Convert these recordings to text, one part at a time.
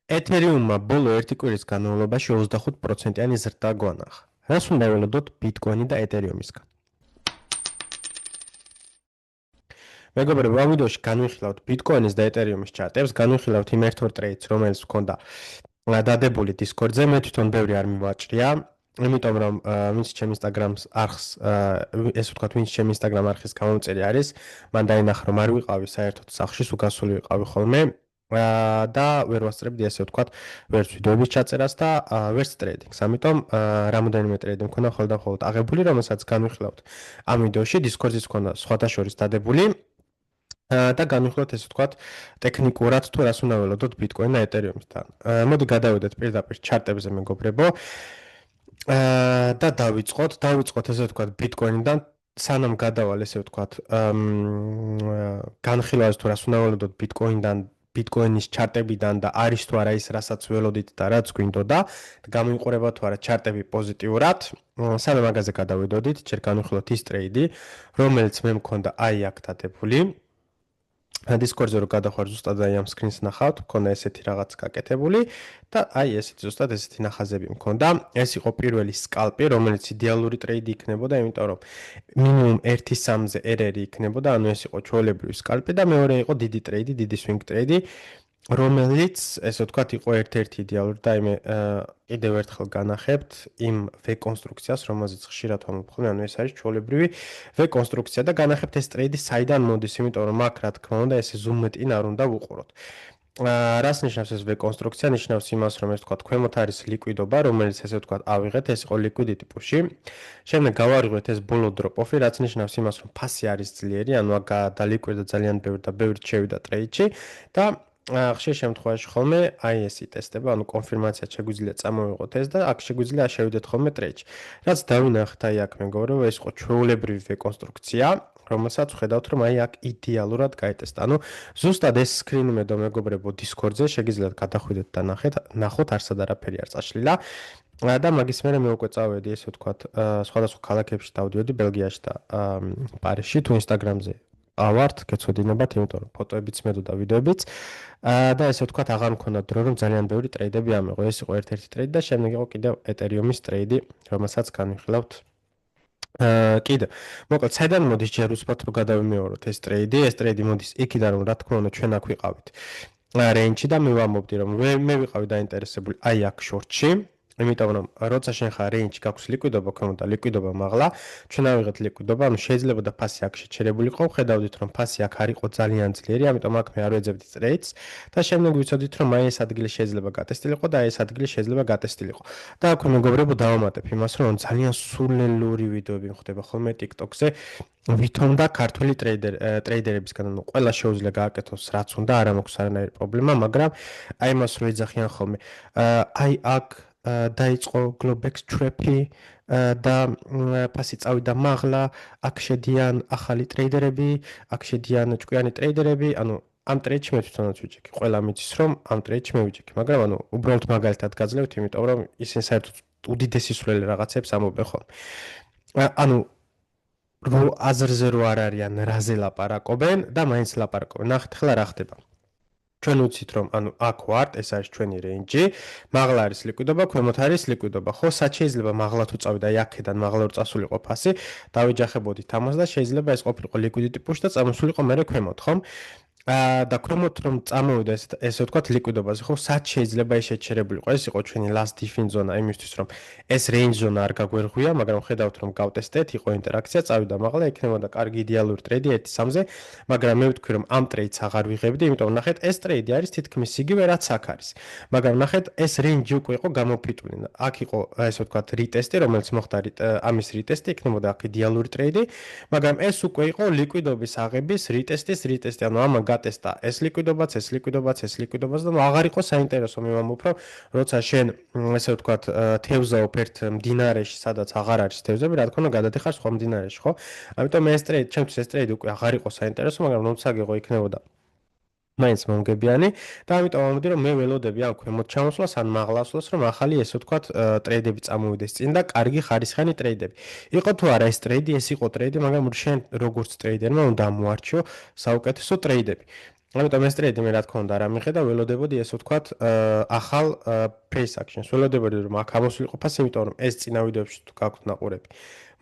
ეთერიუმმა ბოლო ერთი კვირის განმავლობაში 25%-იანი ზრდა გვანახა. რას უნდა ველოდოთ ბიტკოინი და ეთერიუმისგან? მეგობრებო, ამ ვიდეოში განვიხილავთ ბიტკოინის და ეთერიუმის ჩარტებს, განვიხილავთ იმ ერთ-ორ ტრეიდს, რომელიც მქონდა დადებული Discord-ზე, მე თვითონ ბევრი არ მივაჭრია, იმიტომ რომ ვინც ჩემ Instagram-ს არხს, ესე ვთქვათ, ვინც ჩემ Instagram არხის გამომწერი არის, მან დაინახა რომ არ ვიყავი საერთოდ სახლში, სულ ვიყავი ხოლმე და ვერ ვასწრებდი ესე ვთქვათ, ვერც ვიდეოების ჩაწერას და ვერც ტრეიდინგს. ამიტომ რამოდენიმე ტრეიდი მქონდა ხოლმე აღებული, რომელსაც განვიხილავთ ამ ვიდეოში, Discord-იც მქონდა სხვათა შორის დადებული. და განვიხილოთ ესე ვთქვათ ტექნიკურად თუ რას უნდა ველოდოთ ბიტკოინ და ეთერიუმისთან. მოდი გადავიდეთ პირდაპირ ჩარტებზე მეგობრებო. და დავიწყოთ ესე ვთქვათ ბიტკოინიდან, სანამ გადავალ ესე ვთქვათ განხილვას თუ რას უნდა ველოდოთ ბიტკოინიდან, ბიტკოინის ჩარტებიდან და არის თუ არა ის რასაც ველოდით და რაც გვინდოდა, გამოიყურება თუ არა ჩარტები პოზიტიურად. სანამ მაგაზე გადავიდოდით, ჯერ განვიხილოთ ის ტრეიდი, რომელიც მე მქონდა აი აქ დადებული. Discord-ზე რო გადახარ ზუსტად აი ამ screen-ს ნახავთ, მქონდა ესეთი რაღაც გაკეთებული და აი ესეთი ზუსტად ესეთი ნახაზები მქონდა. ეს იყო პირველი სკალპი, რომელიც იდეალური ტრეიდი იქნებოდა, იმიტომ რომ მინიმუმ 1.3-ზე RR იქნებოდა, ანუ ეს იყო ჩვეულებრივი სკალპი და მეორე იყო დიდი ტრეიდი, დიდი swing ტრეიდი, რომელიც ესე ვთქვათ იყო ერთ-ერთი იდეალური და იმე კიდევ ერთხელ განახებთ იმ V-კონსტრუქციას, რომელზეც ხშირად ვამბობ, ანუ ეს არის ჩვეულებრივი V-კონსტრუქცია და განახებთ ეს ტრეიდი საიდან მოდის, იმიტომ რომ აქ რა თქმა უნდა ესე ზუმეტინ არ უნდა ვუყუროთ. რას ნიშნავს ეს V-კონსტრუქცია? ნიშნავს იმას, რომ ეს ვთქვათ ქვემოთ არის ლიკვიდობა, რომელიც ესე ვთქვათ ავიღეთ, ეს იყო liquidity push-ი. შემდეგ გავარღვევთ ეს ბოლო drop-off-ი, რაც ნიშნავს იმას, რომ ფასი არის ძლიერი, ანუ აქ დალიკვიდდა ძალიან ბევრი და ბევრი შევიდა ტრეიდში და ხშირ შემთხვევაში ხოლმე აი ეს იტესტება, ანუ კონფირმაცია შეგვიძლია წამოვიღოთ ეს და აქ შეგვიძლია შევიდეთ ხოლმე ტრეიდში. რაც დავინახეთ აი აქ მეგობრებო, ეს იყო ჩვეულებრივი V-კონსტრუქცია, რომელსაც ვხედავთ რომ აი აქ იდეალურად გაიტესტა. ანუ ზუსტად ეს screen მედო მეგობრებო Discord-ზე შეგიძლიათ გადახვიდეთ და ნახოთ, არსად არაფერი არ წაშლილა. და მაგის მერე მე უკვე წავედი ესე ვთქვათ, სხვადასხვა ქალაქებში დავდიოდი, ბელგიაში და პარიზში თუ Instagram-ზე ავართ, გეცოდინებათ, იმიტომ რომ ფოტოებიც მედო და ვიდეოებიც. და ესე ვთქვათ, აღარ მქონდა დრო, რომ ძალიან ბევრი ტრეიდები ამეღო. ეს იყო ერთ-ერთი ტრეიდი და შემდეგ იყო კიდევ ეთერიუმის ტრეიდი, რომელსაც განვიხილავთ. კიდე. მოკლედ, საიდან მოდის ჯერ უსწრაფოდ გადავიმეოროთ ეს ტრეიდი? ეს ტრეიდი მოდის იქიდან, რომ რა თქმა უნდა ჩვენ აქ ვიყავით რეინჯში და მე ვამბობდი, რომ მე ვიყავი დაინტერესებული აი აქ შორტში. იმიტომ რომ როცა შენ ხარ რეინჯში გაქვს ლიკვიდობა, ქვემოთ და ლიკვიდობა მაღლა, ჩვენ ავიღეთ ლიკვიდობა, ანუ შეიძლება და ფასი აქ შეჩერებულიყო, ხედავდით რომ ფასი აქ არ იყო ძალიან ძლიერი, ამიტომ აქ მე არ ვეძებდი ტრეიდს და შემდეგ ვიცოდით რომ აი ეს ადგილი შეიძლება გატესტილიყო და აი ეს ადგილი შეიძლება გატესტილიყო. და აქვე მეგობრებო დავამატებ იმას, რომ ძალიან სულელური ვიდეოები მხდება ხოლმე TikTok-ზე, ვითომ და ქართული ტრეიდერებისგან, ანუ ყველა შეუძლია გააკეთოს რაც უნდა, არ მაქვს არანაირი პრობლემა, მაგრამ აი მას რო ეძახიან ხოლმე, აი აქ დაიწყო Globex trap-ი და ფასი წავიდა მაღლა, აქ შედიან ახალი ტრეიდერები, აქ შედიან ჭკვიანი ტრეიდერები, ანუ ამ ტრეიდში მე თვითონაც ვიჭექი, ყველა მიცის რომ ამ ტრეიდში მე ვიჭექი, მაგრამ ანუ უბრალოდ მაგალითად გაძლევთ, იმიტომ რომ ისინი საერთოდ უდიდესი სულელი რაღაცებს ამობენ ხოლმე. ანუ რო აზრზე რო არ არიან რაზე ლაპარაკობენ და მაინც ლაპარაკობენ. ნახეთ ახლა რა ხდება. ჩვენ ვიცით რომ ანუ აქ ვართ, ეს არის ჩვენი რეინჯი, მაღლა არის ლიკვიდობა, ქვემოთ არის ლიკვიდობა. ხო, სად შეიძლება მაღლა თუ წავიდა აი აქედან მაღლა რო წასულიყო ფასი, დავიჯახებოდით ამას და შეიძლება ეს ყოფილიყო liquidity push და წამოსულიყო მერე ქვემოთ, ხო? და ქვემოთ რომ წამოვიდა ესე ვთქვათ ლიკვიდობაზე, ხო, სად შეიძლება ეს შეჩერებულიყო? ეს იყო ჩვენი last defense ზონა იმისთვის რომ ეს range ზონა არ გაგვერღვია, მაგრამ ხედავთ რომ გავტესტეთ, იყო ინტერაქცია, წავიდა მაღლა, იქნებოდა კარგი იდეალური ტრეიდი 1.3-ზე, მაგრამ მე ვთქვი რომ ამ ტრეიდს აღარ ვიღებდი, იმიტომ ნახეთ, ეს ტრეიდი არის თითქმის იგივე რაც აქ არის. მაგრამ ნახეთ, ეს range უკვე იყო გამოფიტული. აქ იყო ესე ვთქვათ რიტესტი, რომელიც მოხდა ამის რიტესტი, იქნებოდა აქ იდეალური ტრეიდი, მაგრამ ეს უკვე იყო ლიკვიდობის აღების რიტესტი, ანუ ამან გატესტა ეს ლიკვიდობაც და აღარ იყო საინტერესო მე ვამბობ რომ როცა შენ ესე ვთქვათ თევზაობ ერთ მდინარეში სადაც აღარ არის თევზები, რა თქმა უნდა გადადიხარ სხვა მდინარეში, ხო? ამიტომ ეს ტრეიდი, ჩემთვის ეს ტრეიდი უკვე აღარ იყო საინტერესო, მაგრამ ნოცაგეღო იქნებოდა მაინც მომგებიანი და ამიტომ ვამბობდი რომ მე ველოდები ამ ქვემოთ ჩამოსვლას ან მაღლა ასვლას, რომ ახალი ესე ვთქვათ ტრეიდები წამოვიდეს წინ და კარგი ხარისხიანი ტრეიდები. იყო თუ არა ეს ტრეიდი, ეს იყო ტრეიდი, მაგრამ შენ როგორც ტრეიდერმა უნდა მოარჩიო საუკეთესო ტრეიდები. ამიტომ ეს ტრეიდი მე რა თქმა უნდა არ ამიხედა, ველოდებოდი ესე ვთქვათ, ახალ price action-ს. ველოდებოდი რომ აქ ამოსულიყო ფასი, იმიტომ რომ ეს წინა ვიდეოებში თუ გაქვთ ნაყურები.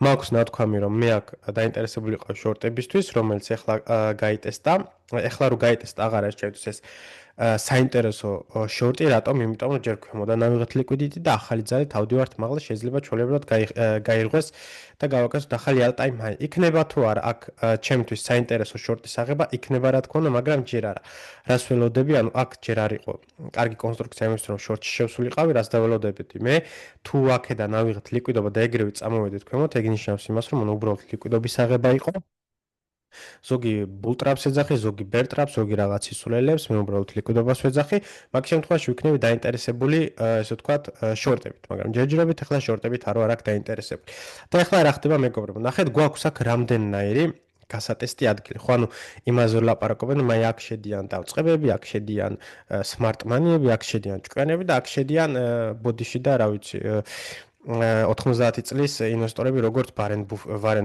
მაქვს ნათქვამი რომ მე აქ დაინტერესებული ვიყავ შორტებისთვის, რომელიც ახლა გაიტესტა. ახლა რო გაიტესტა აღარ არის ჩემთვის ეს საინტერესო შორტი, რატომ? იმიტომ რომ ჯერ ქვემოდან ავიღეთ ლიკვიდიტი და ახალი ძალით ავდივართ მაღლა, შეიძლება ჩვეულებრივად გაირღვეს და გავაკეთოთ ახალი all-time high. იქნება თუ არა აქ ჩემთვის საინტერესო შორტის აღება, იქნება რა თქმა უნდა, მაგრამ ჯერ არა. რას ველოდები, ანუ აქ ჯერ არ იყო კარგი კონსტრუქცია იმის რომ შორტში შევსულიყავი, რას დაველოდებოდი მე, თუ აქედან ავიღეთ ლიკვიდობა და ეგრევე წამოვედით ქვემოთ, ეგ ნიშნავს იმას, რომ უბრალოდ ლიკვიდობის აღება იყო. ზოგი ბულტრაპს ეძახი, ზოგი ბერტრაპს, ზოგი რაღაც ისულელებს, მე უბრალოდ ლიკვიდობას ვეძახი. მაგ შემთხვევაში ვიქნები დაინტერესებული, ესე ვთქვათ, შორტებით, მაგრამ ჯერჯერობით ახლა შორტებით არ ვარ აქ დაინტერესებული. და ახლა რა ხდება მეგობრებო? ნახეთ, გვაქვს აქ რამდენნაირი გასატესტი ადგილი. ხო, ანუ იმაზე ლაპარაკობენ, მე აქ შედიან დავწყებები, აქ შედიან smart money-ები, აქ შედიან ჭკვიანები და აქ შედიან ბოდიში და რა ვიცი 90 წლის ინვესტორები როგორც ვარენ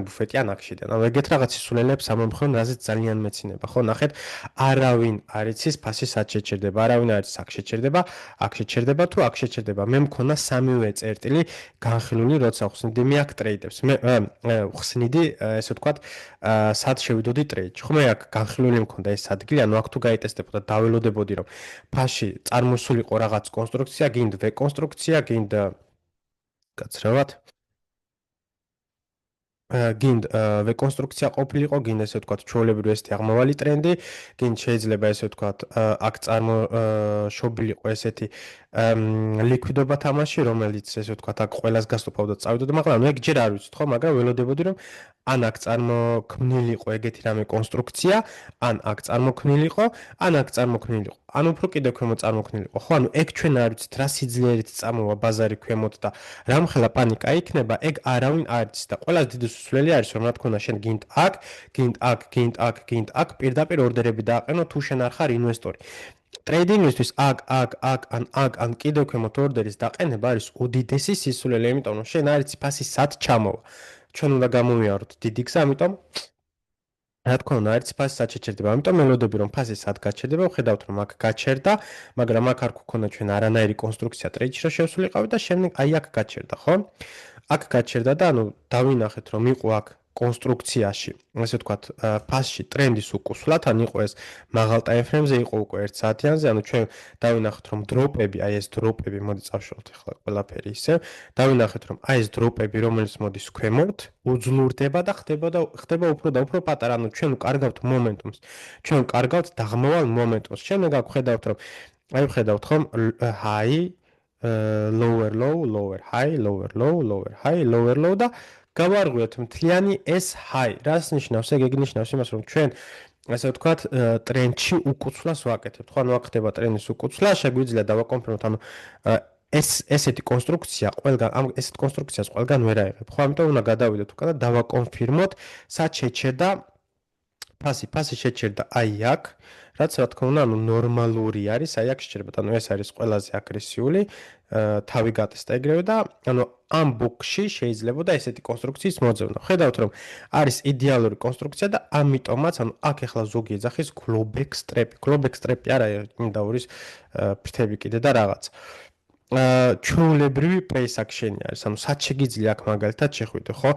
ბუფეტი ან აქ შედიან. ანუ ეგეთ რაღაც ისულელებს ამომხმენ, რაზეც ძალიან მეცინება. ხო, ნახეთ, არავინ არ იცის ფასი სად შეჩერდება, არავინ არ იცის აქ შეჩერდება, აქ შეჩერდება თუ აქ შეჩერდება. მე მქონა სამივე წერტილი განხილული, როცა ხსნიდი მე აქ ტრეიდებს. მე ხსნიდი, ესე ვთქვათ, სად შევიდოდი ტრეიდში. ხო, მე აქ განხილული მქონდა ეს ადგილი, ანუ აქ თუ გაიტესტებოდა, დაველოდებოდი, რომ ფასში წარმოსულიყო რაღაც კონსტრუქცია, გინდ V კონსტრუქცია, გინდ გაცრავად გინდ ვეკონსტრუქცია ყოფილიყო, გინდ ესე ვთქვათ, ჩვეულებრივი ესეთი აღმავალი ტრენდი, გინდ შეიძლება ესე ვთქვათ, აქ წარმოშობილიყო ესეთი ლიკვიდობა თამაში, რომელიც ესე ვთქვათ, აქ ყველას გასტოფავდა წავიდოდა, მაგრამ ეგ ჯერ არ ვიცით, ხო, მაგრამ ველოდებოდი, რომ ან აქ წარმოქმნილიყო ეგეთი რამე კონსტრუქცია, ან აქ წარმოქმნილიყო, ან აქ წარმოქმნილიყო. ან უფრო კიდევ ქვემოთ წარმოქმნილიყო. ხო, ანუ ეგ ჩვენ არ ვიცით, რა სიძლიერით წამოვა ბაზარი ქვემოთ და რამხელა პანიკა იქნება, ეგ არავინ არ იცის და ყველაზე დიდი სულელი არის, რომ რა თქმა უნდა, შენ გინდ აქ, გინდ აქ, გინდ აქ, გინდ აქ პირდაპირ ორდერები დააყენო, თუ შენ არ ხარ ინვესტორი. ტრეიდინგისთვის ან კიდევ ქვემოთ ორდერის დაყენება არის უდიდესი სისულელე, იმიტომ რომ შენ არ იცი ფასი სად ჩამოვა. ჩვენ უნდა გამოვიაროთ დიდი გზა, ამიტომ რა თქმა უნდა, არც ფასი სად შეჩერდება, ამიტომ მელოდები რომ ფასი სად გაჩერდება, ვხედავთ რომ აქ გაჩერდა, მაგრამ აქ არ გქონდა ჩვენ არანაირი კონსტრუქცია ტრეიდში რომ შევსულიყავი და შემდეგ აი აქ გაჩერდა, ხო? აქ გაჩერდა და ანუ დავინახეთ რომ იყო აქ კონსტრუქციაში, ასე ვთქვათ, ფასში ტრენდის უკუსვლად, ან იყო ეს მაღალ ტაიმფრეიმზე, იყო უკვე 1 საათიანზე, ანუ ჩვენ დავინახეთ რომ დროპები, აი ეს დროპები, მოდი წავშალოთ ახლა ყველაფერი ისე, დავინახეთ რომ აი ეს დროპები, რომელიც მოდის ქვემოთ, უძლურდება და ხდება უფრო და უფრო პატარა, ანუ ჩვენ ვკარგავთ მომენტუმს. ჩვენ ვკარგავთ დაღმავალ მომენტუმს. შემდეგ აქ ვხედავთ რომ აი ვხედავთ ხომ high lower low, lower high, lower low, lower high, lower low და გავარღვიოთ მთლიანი ეს high. რას ნიშნავს? ეგ ნიშნავს იმას, რომ ჩვენ ასე ვთქვათ, ტრენდში უკუცვლას ვაკეთებთ. ხო, ანუ აქ ხდება ტრენდის უკუცვლა, შეგვიძლია დავაკონფირმოთ, ანუ ესეთი კონსტრუქცია ყველგან, ამ ესეთ კონსტრუქციას ყველგან ვერ აიღებ. ხო, ამიტომ უნდა გადავიდეთ უკან და დავაკონფირმოთ, სად შეჩერდა ფასი შეჩერდა აი აქ, რაც რა თქმა უნდა, ანუ ნორმალური არის, აი აქ შეჩერება, ანუ ეს არის ყველაზე აგრესიული, თავი გატესტა ეგრევე და ანუ ამ ბუქში შეიძლებოდა ესეთი კონსტრუქციის მოძებნა. ხედავთ რომ არის იდეალური კონსტრუქცია და ამიტომაც, ანუ აქ ახლა ზოგი ეძახის clawback strap. Clawback strap არა, მინდა ორის ფრთები კიდე და რაღაც. ჩვეულებრივი price action-ი არის, ანუ სად შეგიძლია აქ მაგალითად შეხვიდე, ხო?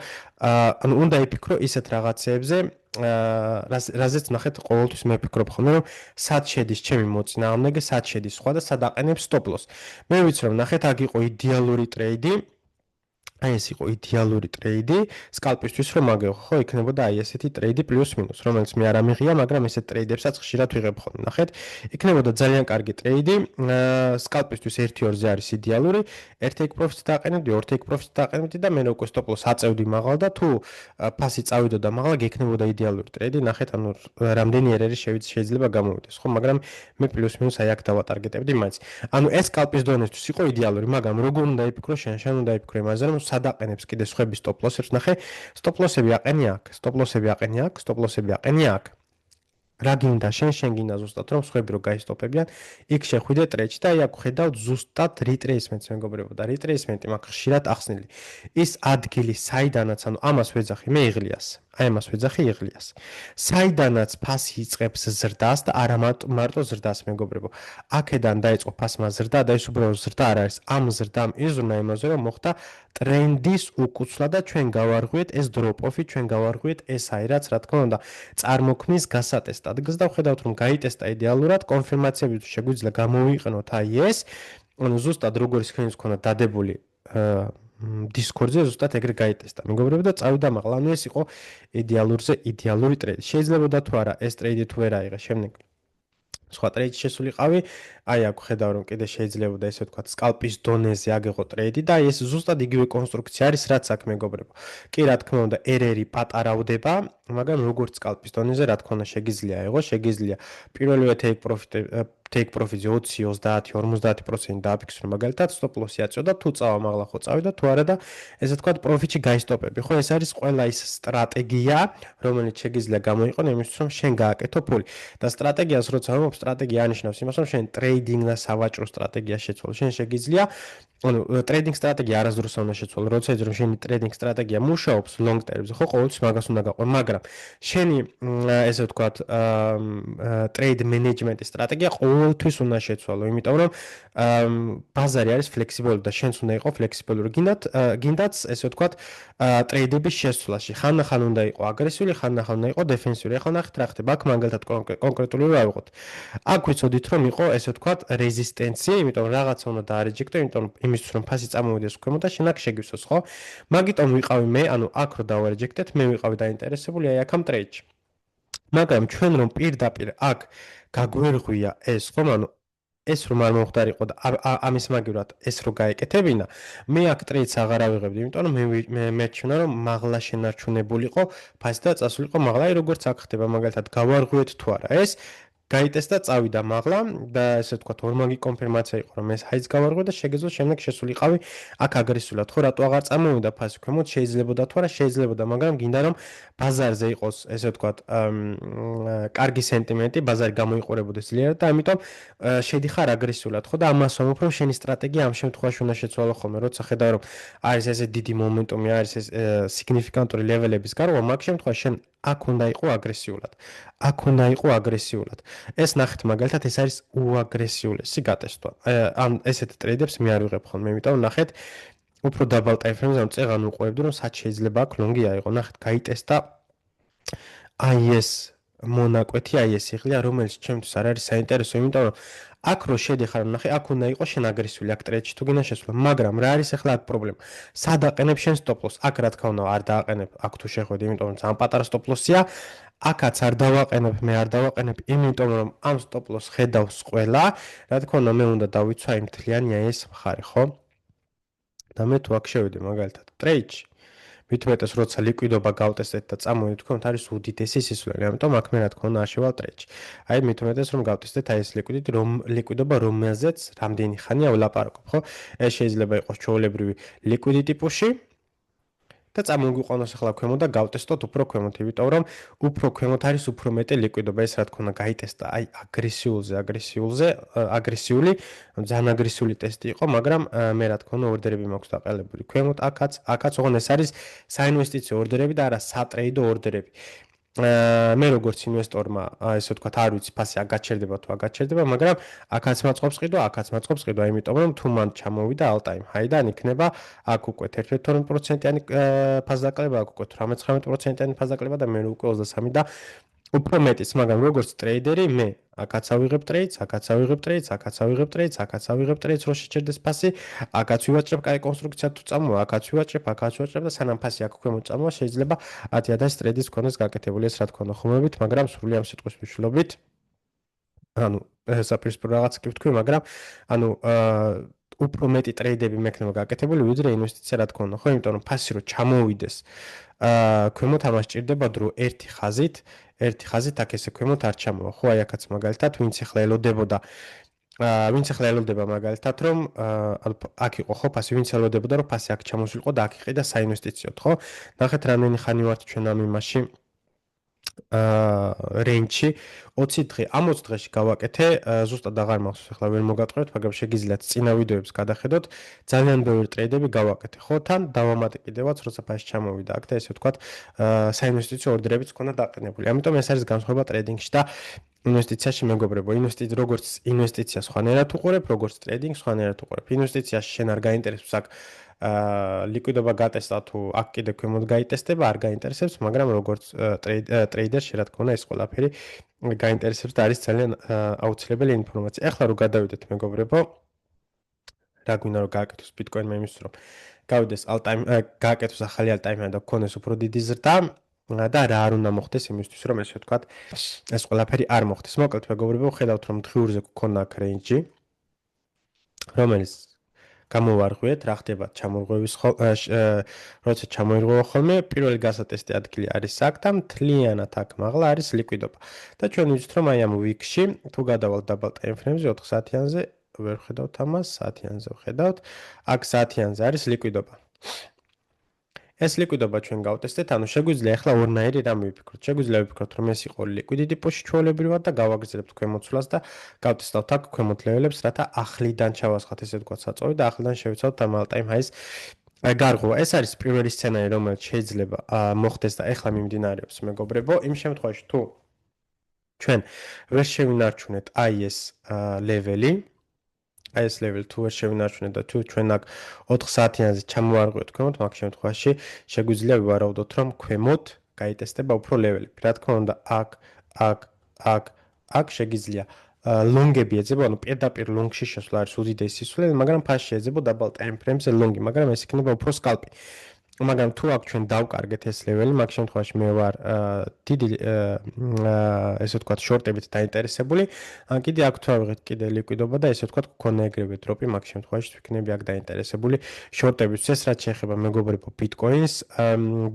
ანუ უნდა იფიქრო ისეთ რაღაცეებზე, რაზეც ნახეთ ყოველთვის მე ვფიქრობ ხოლმე რომ სად შედის ჩემი მოწინააღმდეგე, სად შედის სხვა და სად აყენებს stop loss. მე ვიცი რომ ნახეთ აქ იყო იდეალური ტრეიდი. აი ეს იყო იდეალური ტრეიდი სკალპისთვის რომ მაგეო ხო იქნებოდა აი ესეთი ტრეიდი პლუს მინუს რომელიც მე არ ამიღია მაგრამ ესეთ ტრეიდებსაც ხშირად ვიღებ ხოლმე ნახეთ იქნებოდა ძალიან კარგი ტრეიდი სკალპისთვის 1-2-ზე არის იდეალური 1 take profit დააყენებდი 2 take profit დააყენებდი და მე უკვე stop loss აწევდი მაღალ და თუ ფასი წავიდოდა მაღლა გექნებოდა იდეალური ტრეიდი ნახეთ ანუ რამდენი ერერი შეიძლება გამოვიდეს ხო მაგრამ მე პლუს მინუს აი აქ დავატარგეტებდი მაინც ანუ ეს სკალპის დონისთვის იყო იდეალური მაგრამ როგორ უნდა იფიქრო შენ უნდა იფიქრო იმაზე რომ სად აყენებს კიდე სხვები stop loss-ებს ნახე stop loss-ები აყენი აქ stop loss-ები აყენი აქ stop loss-ები აყენი აქ რა გინდა შენ გინდა ზუსტად რომ სხვები რო გაისტოპებიან იქ შეხვიდე ტრეჩი და აი აქ ხედავთ ზუსტად retracement-ს მეგობრებო და retracement-ი მაგ ხშირად ახსნილი ის ადგილი საიდანაც ანუ ამას ვეძახი მე იღლიას აი ამას ვეძახი იღლიას. საიდანაც ფასი იწყებს ზრდას და არა მარტო ზრდას მეგობრებო. აქედან დაიწყო ფასმა ზრდა და ეს უბრალოდ ზრდა არ არის. ამ ზრდამ იზრუნა იმაზე, რომ მოხდა ტრენდის უკუცვლა და ჩვენ გავარღვიეთ ეს დროპ-ოფი, ჩვენ გავარღვიეთ ეს აი რაც რა თქმა უნდა წარმოქმნის გასატესტ ადგილს და ვხედავთ რომ გაიტესტა იდეალურად, კონფირმაციები თუ შეგვიძლია გამოვიყენოთ აი ეს, ანუ ზუსტად როგორი სქემის ქონა დადებული Discord-ზე ზუსტად ეგრე გაიტესტა. მეგობრებო და წავიდა მაღლა. ანუ ეს იყო იდეალური ტრეიდი. შეიძლებოდა თუ არა ეს ტრეიდი თუ ვერ აიღე შემდეგ სხვა ტრეიდი შესულიყავი. აი აქ ხედავ რომ კიდე შეიძლებოდა ესე ვთქვათ სკალპის დონეზე აგეღო ტრეიდი და ეს ზუსტად იგივე კონსტრუქცია არის რაც აქ მეგობრებო. კი რა თქმა უნდა RR-ი პატარავდება, მაგრამ როგორც სკალპის დონეზე რა თქმა უნდა შეგიძლია აიღო, შეგიძლია პირველივე take profit-ზე 20, 30, 50% დააფიქსრო მაგალითად stop loss-ი აწევ და თუ წავა მაღლა ხო წავიდა თუ არა და ესე ვთქვათ პროფიტში გაისტოპები. ხო ეს არის ყველა ის სტრატეგია, რომელიც შეგიძლია გამოიყენო იმისთვის რომ შენ გააკეთო ფული. და სტრატეგიას როცა ვამბობ, სტრატეგია ანიშნავს იმას, რომ შენ ტრეიდინგ და სავაჭრო სტრატეგია შეცვალო. შენ შეგიძლია ანუ ტრეიდინგ სტრატეგია არასდროს უნდა შეცვალო. როცა იცი რომ შენი ტრეიდინგ სტრატეგია მუშაობს long term-ზე, ხო ყოველთვის მაგას უნდა გაყვე, მაგრამ შენი ესე ვთქვათ ტრეიდ მენეჯმენტის სტრატეგია ყოველთვის უნდა შეცვალო, იმიტომ რომ ბაზარი არის ფლექსიბელი და შენც უნდა იყოს ფლექსიბელური. გინდაც ესე ვთქვათ ტრეიდების შესვლაში. ხანდახან უნდა იყოს აგრესიული, ხანდახან უნდა იყოს დეფენსიური. ახლა ნახეთ რა ხდება. აქ მაგალითად კონკრეტული რა ვიყოთ. აქ ვიცოდით რომ იყო ესე ვთქვათ რეზისტენცია, იმიტომ რომ რაღაცა უნდა დაარეჯექტო, იმიტომ რომ იმისთვის რომ ფასი წამოვიდეს ქვემოთ და შენ აქ შეგივსოს, ხო? მაგიტომ ვიყავი მე, ანუ აქ რო დავარეჯექტეთ, მე ვიყავი დაინტერესებული აი აქ ამ ტრეიდში. მაგრამ ჩვენ რომ პირდაპირ აქ გაგვერღვია ეს, ხომ, ანუ ეს რომ არ მომხდარიყო და ამის მაგივრად ეს რო გაეკეთებინა, მე აქ ტრეიდს აღარ ავიღებდი, იმიტომ რომ მე მეჩვენა რომ მაღლა შენარჩუნებულიყო ფასი და წასულიყო მაღლა, აი როგორც აქ ხდება მაგალითად გავარღვიეთ თუ არა ეს გაიტესტა წავიდა მაღლა და ესე ვთქვათ ორმაგი კონფირმაცია იყო რომ ეს ჰაიც გავარღვე და შეგეძლო შემდეგ შესულიყავი აქ აგრესიულად ხო რატო აღარ წამოვიდა ფასი ქვემოთ შეიძლებოდა თუ არა შეიძლებოდა მაგრამ გინდა რომ ბაზარზე იყოს ესე ვთქვათ კარგი სენტიმენტი ბაზარი გამოიყურებოდეს ძლიერად და ამიტომ შედიხარ აგრესიულად ხო და ამას ვამბობ რომ შენი სტრატეგია ამ შემთხვევაში უნდა შეცვალო ხოლმე როცა ხედავ რომ არის ესე დიდი მომენტუმი არის ეს სიგნიფიკანტური ლეველების გარდა მაგ შემთხვევაში შენ აქ უნდა იყო აგრესიულად. აქ უნდა იყო აგრესიულად. ეს ნახეთ მაგალითად ეს არის უაგრესიულესი გატესტვა. ამ ესეთ ტრეიდებს მე არ ვიღებ ხოლმე, იმიტომ ნახეთ უფრო დაბალ ტაიმფრეიმზე ამ წეღან უყურებდი რომ სად შეიძლება აქ ლონგი აიღო. ნახეთ გაიტესტა აი ეს მონაკვეთი, აი ეს იღლია, რომელიც ჩემთვის არ არის საინტერესო, იმიტომ რომ აქ რო შედიხარ, ნახე, აქ უნდა იყოს შენ აგრესიული აქ ტრეიდში თუ გინდა შესვლა, მაგრამ რა არის ახლა აქ პრობლემა? სად აყენებ შენ stop loss? აქ რა თქმა უნდა არ დააყენებ აქ თუ შეხვედი, იმიტომ რომ ძალიან პატარა stop loss-ია. აქაც არ დავაყენებ, მე არ დავაყენებ, იმიტომ რომ ამ stop loss ხედავს ყველა. რა თქმა უნდა მე უნდა დავიცვა იმ მთლიანია ეს მხარე, ხო? და მე თუ აქ შევიდე მაგალითად ტრეიდში მithumetes როცა ლიკვიდობა გავტესტეთ და წამოვიდეთ თქვენ არის უდიდესი სისულელი, ამიტომ აქ მე რა თქმა უნდა არშევალ ტრეიდში. აი მithumetes რომ გავტესტეთ აი ეს ლიკვიდობა რომელზეც რამდენი ხანია ვლაპარაკობ, ხო? ეს შეიძლება იყოს ჩვეულებრივი ლიკვიდიტი პუში და წამოგვიყვანოს ახლა ქვემოთ და გავტესტოთ უფრო ქვემოთ, იმიტომ რომ უფრო ქვემოთ არის უფრო მეტი ლიკვიდობა, ეს რა თქმა უნდა გაიტესტა აი აგრესიული, ძალიან აგრესიული ტესტი იყო, მაგრამ მე რა თქმა უნდა ორდერები მაქვს დაყალიბებული ქვემოთ, აქაც ოღონდ ეს არის საინვესტიციო ორდერები და არა სატრეიდო ორდერები. მე როგორც ინვესტორმა, ესე ვთქვათ, არ ვიცი ფასი აქ გაჩერდება თუ არ გაჩერდება, მაგრამ აქაც მაწყობს ყიდვა, იმიტომ რომ თუ მან ჩამოვიდა all time high-დან იქნება აქ უკვე 11-12%-იანი ფასდაკლება, აქ უკვე 18-19%-იანი ფასდაკლება და მე უკვე 23 და უფრო მეტიც, მაგრამ როგორც ტრეიდერი მე აქაც ავიღებ ტრეიდს, რო შეჩერდეს ფასი, აქაც ვივაჭრებ კაი კონსტრუქცია თუ წამოვა, აქაც ვივაჭრებ და სანამ ფასი აქ ქვემოთ წამოვა, შეიძლება 10,000 ტრეიდის ქონდეს გაკეთებული ეს რა თქმა უნდა ხუმებით, მაგრამ სრული ამ სიტყვის მნიშვნელობით ანუ საპირისპირო რაღაც კი ვთქვი, მაგრამ ანუ უფრო მეტი ტრეიდები მექნება გაკეთებული, ვიდრე ინვესტიცია რა თქმა უნდა, ხო, იმიტომ რომ ფასი რო ჩამოვიდეს ქვემოთ ამას ჭირდება დრო ერთი ხაზით აქ ესე ქვემოთ არ ჩამოვა. ხო, აი აქაც მაგალითად ვინც ახლა ელოდება მაგალითად რომ აქ იყო ხო ფასი, ვინც ელოდებოდა რომ ფასი აქ ჩამოსულიყო და აქ იყიდა საინვესტიციოდ, ხო? ნახეთ რამდენი ხანი ვართ ჩვენ ამ იმაში რენჯი 20 დღე ამ 20 დღეში გავაკეთე ზუსტად აღარ მახსოვს ახლა ვერ მოგატყრეთ მაგრამ შეგიძლიათ წინა ვიდეოებს გადახედოთ ძალიან ბევრი ტრეიდები გავაკეთე ხო თან დავამატე კიდევაც როცა ფაში ჩამოვიდა აქ და ესე ვთქვათ საინვესტიციო ორდერებიც ჰქონდა დაყენებული ამიტომ ეს არის განსხვავება ტრეიდინგში და ინვესტიციაში მეგობრებო როგორც ინვესტიცია სხვანაირად უყურებ როგორც ტრეიდინგს სხვანაირად უყურებ ინვესტიციაში შენ არ გაინტერესებს აქ ლიკვიდობა გატესტა თუ აქ კიდე ქვემოთ გაიტესტება არ გაინტერესებს მაგრამ როგორც ტრეიდერში რა თქმა უნდა ეს ყველაფერი გაინტერესებს და არის ძალიან აუცილებელი ინფორმაცია. ახლა რო გადავიდეთ მეგობრებო რა გვინდა რომ გააკეთოს ბიტკოინმა იმისთვის რომ გავიდეს გააკეთოს ახალი ალტაიმი და გქონდეს უფრო დიდი ზრდა და რა არ უნდა მოხდეს იმისთვის რომ ესე ვთქვათ ეს ყველაფერი არ მოხდეს. მოკლედ მეგობრებო ხედავთ რომ დღიურზე გქონდა აქ რენჯი რომელიც გამოვარღვიეთ რა ხდება ჩამორღვევის როცა ჩამოირღვევა ხოლმე პირველი გასატესტი ადგილი არის აქ და მთლიანად აქ მაღლა არის ლიკვიდობა და ჩვენ ვიცით რომ აი ამ ვიკში თუ გადავალთ დაბალ ტაიმ ფრეიმზე 4 საათიანზე ვერ ხედავთ ამას საათიანზე ვხედავთ აქ საათიანზე არის ლიკვიდობა ეს ლიკვიდობა ჩვენ გავტესტეთ, ანუ შეგვიძლია ახლა ორნაირი რამე ვიფიქროთ. შეგვიძლია ვიფიქროთ, რომ ეს იყო ლიკვიდიტი პუში ჩვეულებრივად და გავაგრძელებთ ქვემოცვლას და გავტესტავთ აქ ქვემოთ ლეველებს, რათა ახლიდან ჩავასხათ ესე ვთქვათ საწოვი და ახლიდან შევიცავთ ამ ალტაიმ ჰაის გარღვევა. ეს არის პირველი სცენარი, რომელიც შეიძლება მოხდეს და ახლა მიმდინარეობს, მეგობრებო. იმ შემთხვევაში თუ ჩვენ ვერ შევინარჩუნეთ აი ეს ლეველი აი ეს ლეველი თუ ვერ შევინარჩუნეთ და თუ ჩვენ აქ 4 საათიანზე ჩამოვარღვიოთ ქვემოთ, მაგ შემთხვევაში შეგვიძლია ვივარაუდოთ, რომ ქვემოთ გაიტესტება უფრო ლეველები. რა თქმა უნდა, აქ შეგიძლია ლონგები ეძებო, ანუ პირდაპირ ლონგში შესვლა არის უდიდესი სისულელი, მაგრამ ფასში ეძებო დაბალ ტაიმ ფრეიმზე ლონგი, მაგრამ ეს იქნება უფრო სკალპი. მაგრამ თუ აქ ჩვენ დავკარგეთ ეს ლეველი, მაგ შემთხვევაში მე ვარ დიდი ესე ვთქვათ შორტებით დაინტერესებული. კიდე აქ თუ ავიღეთ კიდე ლიკვიდობა და ესე ვთქვათ გქონდა ეგრევე დროპი, მაგ შემთხვევაში ვიქნები აქ დაინტერესებული შორტებით. ეს რაც შეეხება მეგობრებო ბიტკოინს,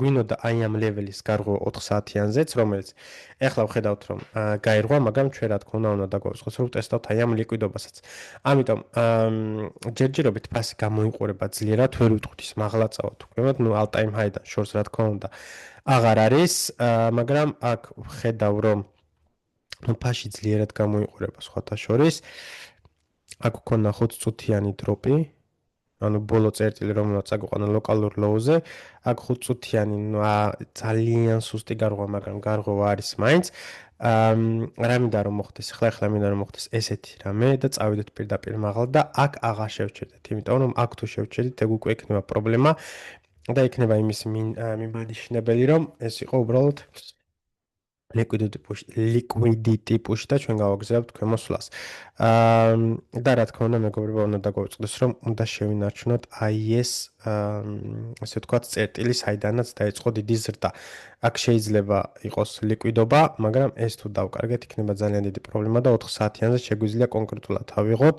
გვინოდა აი ამ ლეველის გარღვევა 4 საათიანზეც, რომელიც ეხლა ვხედავთ რომ გაირღვა, მაგრამ ჩვენ რა თქმა უნდა დაგვაწყოს რომ ტესტავთ აი ამ ლიკვიდობასაც. ამიტომ ჯერჯერობით ფასი გამოიყურება ძლიერად, ვერ ვიტყვით ის მაღლა წავა თუ ქვემოთ, ну all-time high-დან შორს რა თქმა უნდა აღარ არის, მაგრამ აქ ვხედავ რომ ფასი ძლიერად გამოიყურება სხვათა შორის. აქ გქონდა 5 წუთიანი დროპი, ანუ ბოლო წერტილი რომელსაც აგვიყვანა ლოკალურ ლოუზე, აქ 5 წუთიანი ძალიან სუსტი გარღვევა, მაგრამ გარღვევა არის მაინც. რა მინდა რომ მოხდეს, ახლა მინდა რომ მოხდეს ესეთი რამე და წავიდეთ პირდაპირ მაღლა და აქ აღარ შევჩერდეთ, იმიტომ რომ აქ თუ შევჩერდით, ეგ უკვე იქნება პრობლემა და იქნება იმის მიმანიშნებელი, რომ ეს იყო უბრალოდ liquidity push და ჩვენ გავაგზავნებთ ქვემოსვლას. და რა თქმა უნდა, მეგობრებო, უნდა დაგვიწყდეს, რომ უნდა შევინარჩუნოთ აი ეს ასე ვთქვათ, წერტილი, საიდანაც დაიწყო დიდი ზრდა. აქ შეიძლება იყოს ლიკვიდობა, მაგრამ ეს თუ დავკარგეთ, იქნება ძალიან დიდი პრობლემა და 4 საათიანზე შეგვიძლია კონკრეტულად ავიღოთ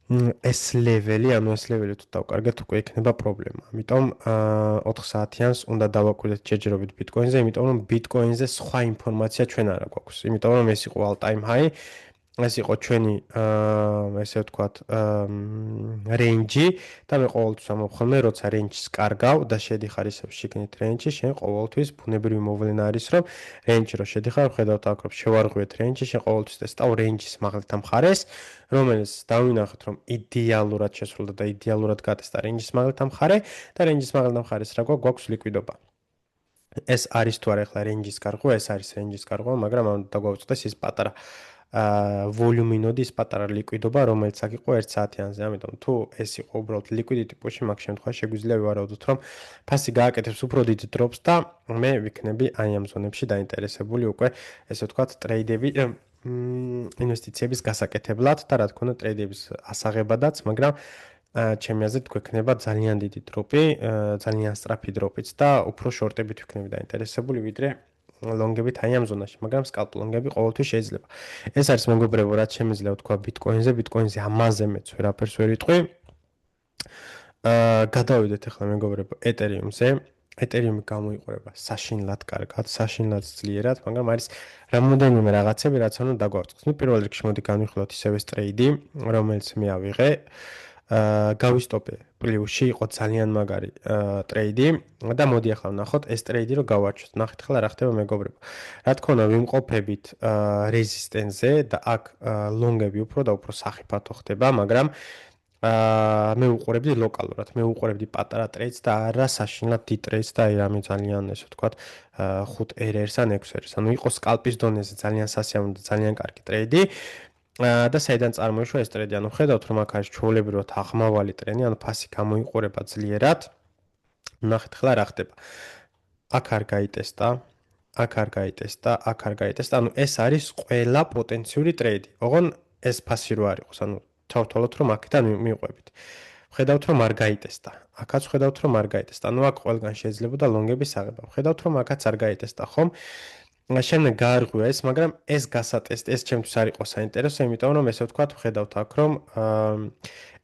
ეს ლეველი, ანუ ეს ლეველი თუ დავკარგეთ, უკვე იქნება პრობლემა. ამიტომ 4 საათიანს უნდა დავაკვირდეთ ჯერჯერობით ბიტკოინზე, იმიტომ რომ ბიტკოინზე სხვა ინფორმაცია ჩვენ არ გვაქვს. იმიტომ რომ ეს იყო all time high, ეს იყო ჩვენი ესე ვთქვათ რენჯი და მე ყოველთვის ამოვხმე, როცა რენჯს კარგავ და შედიხარ ისევ შიგნით რენჯში, შენ ყოველთვის ბუნებრივი მოვლენა არის, რომ რენჯში რო შედიხარ, ხედავთ აქ რომ შევარღვიეთ რენჯში, შენ ყოველთვის ტესტავ რენჯის მაღალთა მხარეს, რომელიც დავინახეთ, რომ იდეალურად შესრულდა და იდეალურად გატესტა რენჯის მაღალთა მხარე და რენჯის მაღალთა მხარეს რა გვაქვს ლიკვიდობა. ეს არის თუ არა ახლა რენჯის გარღვევა, ეს არის რენჯის გარღვევა, მაგრამ ამ დაგვაუწყდეს ის პატარა ვოლიუმინოდის პატარა ლიკვიდობა, რომელიც აქ იყო 1 საათიანზე. ამიტომ თუ ეს იყო უბრალოდ liquidity push-ი, მაგ შემთხვევაში შეგვიძლია ვივარაუდოთ, რომ ფასი გააკეთებს უფრო დიდ დროპს და მე ვიქნები აი ამ ზონებში დაინტერესებული უკვე, ესე ვთქვათ, ტრეიდები ინვესტიციების გასაკეთებლად და რა თქმა უნდა, ტრეიდების ასაღებადაც, მაგრამ ჩემი აზრით გვექნება ძალიან დიდი დროპი, ძალიან სწრაფი დროპიც და უფრო შორტებით ვიქნები დაინტერესებული, ვიდრე ლონგებით აი ამ ზონაში, მაგრამ სკალპ ლონგები ყოველთვის შეიძლება. ეს არის მეგობრებო, რაც შემიძლია ვთქვა ბიტკოინზე ამაზე მეც ვერაფერს ვერ ვიტყვი. გადავიდეთ ახლა მეგობრებო ეთერიუმზე. ეთერიუმი გამოიყურება საშინლად კარგად, საშინლად ძლიერად, მაგრამ არის რამოდენიმე რაღაცები, რაც უნდა დაგვაწყოს. ნუ პირველ რიგში მოდი განვიხილოთ ისევ ეს ტრეიდი, რომელიც მე ავიღე. გავისტოპე პლუსში იყო ძალიან მაგარი ტრეიდი და მოდი ახლა ვნახოთ ეს ტრეიდი რო გავარჩიოთ. ნახეთ ახლა რა ხდება მეგობრებო. რა თქმა უნდა ვიმყოფებით რეზისტენსზე და აქ ლონგები უფრო და უფრო სახიფათო ხდება, მაგრამ მე უყურებდი ლოკალურად, მე უყურებდი პატარა ტრეიდს და არა საშინლად დიდ ტრეიდს და აი რამე ძალიან ესე ვთქვათ 5 RR-ს ან 6 RR-ს. ანუ იყო სკალპის დონეზე ძალიან სასიამოვნო და ძალიან კარგი ტრეიდი. და საიდან წარმოიშვა ეს ტრეიდი? ანუ ხედავთ რომ აქ არის ჩვეულებრივად აღმავალი ტრენდი, ანუ ფასი გამოიყურება ძლიერად. ნახეთ ახლა რა ხდება. აქ არ გაიტესტა, აქ არ გაიტესტა, აქ არ გაიტესტა. ანუ ეს არის ყველა პოტენციური ტრეიდი. ოღონ ეს ფასი რო არ იყოს, ანუ თავთვალოთ რომ აქედან მივყვებით. ხედავთ რომ არ გაიტესტა. აქაც ხედავთ რომ არ გაიტესტა. ანუ აქ ყველგან შეიძლებოდა ლონგების აღება. ხედავთ რომ აქაც არ გაიტესტა, ხომ? შემდეგ გაარღვია ეს, მაგრამ ეს გასატესტი, ეს ჩემთვის არ იყო საინტერესო, იმიტომ რომ ესე ვთქვათ, ხედავთ აქ რომ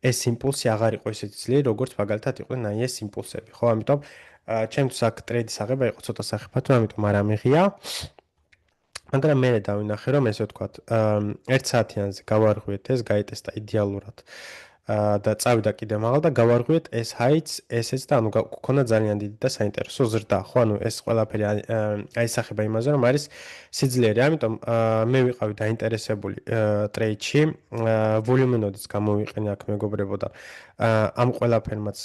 ეს იმპულსი აღარ იყო ისეთი ძლიერი, როგორც მაგალითად იყვნენ აი ეს იმპულსები, ხო? ამიტომ ჩემთვის აქ ტრეიდის აღება იყო ცოტა სახიფათო, ამიტომ არ ამიღია. მაგრამ მე დავინახე რომ ესე ვთქვათ, 1 საათიანზე გავარღვიეთ ეს, გაიტესტა იდეალურად. და წავიდა კიდე მაღალ და გავარღვიეთ ეს ჰაიც, ესეც და ანუ გქონდა ძალიან დიდი და საინტერესო ზრდა, ხო? ანუ ეს ყველაფერი აისახება იმაზე, რომ არის სიძლიერე, ამიტომ მე ვიყავი დაინტერესებული ტრეიდში, ვოლიუმენოდიც გამოვიყენე აქ მეგობრებო და ამ ყველაფერმაც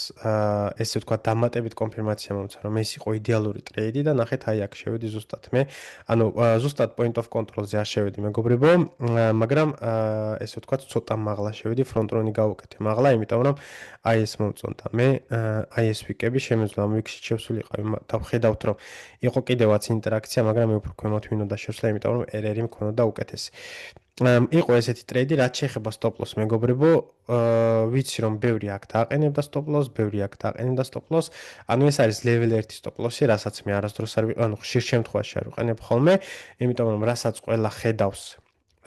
ესე ვთქვათ დამატებით კონფირმაცია მომცა, რომ ეს იყო იდეალური ტრეიდი და ნახეთ აი აქ შევედი ზუსტად მე, ანუ ზუსტად point of control-ზე არ შევედი მეგობრებო, მაგრამ ესე ვთქვათ ცოტა მაღლა შევედი, front run-ი გავუკეთე მაღლა, იმიტომ რომ აი ეს მომწონდა. მე აი ეს ვიკები შემეძლო ამ ვიკში შევსულიყავი და ვხედავთ რომ იყო კიდევაც ინტერაქცია, მაგრამ მე უფრო ქვემოთ მინდოდა შევსვლა, იმიტომ რომ RR-ი მქონოდა უკეთესი. იყო ესეთი ტრეიდი, რაც შეეხება stop loss მეგობრებო, ვიცი რომ ბევრი აქ დააყენებდა stop loss, ბევრი აქ დააყენებდა stop loss. ანუ ეს არის level 1 stop loss-ი, რასაც მე არასდროს არ ვიყენებ, ანუ ხშირ შემთხვევაში არ ვიყენებ ხოლმე, იმიტომ რომ რასაც ყველა ხედავს,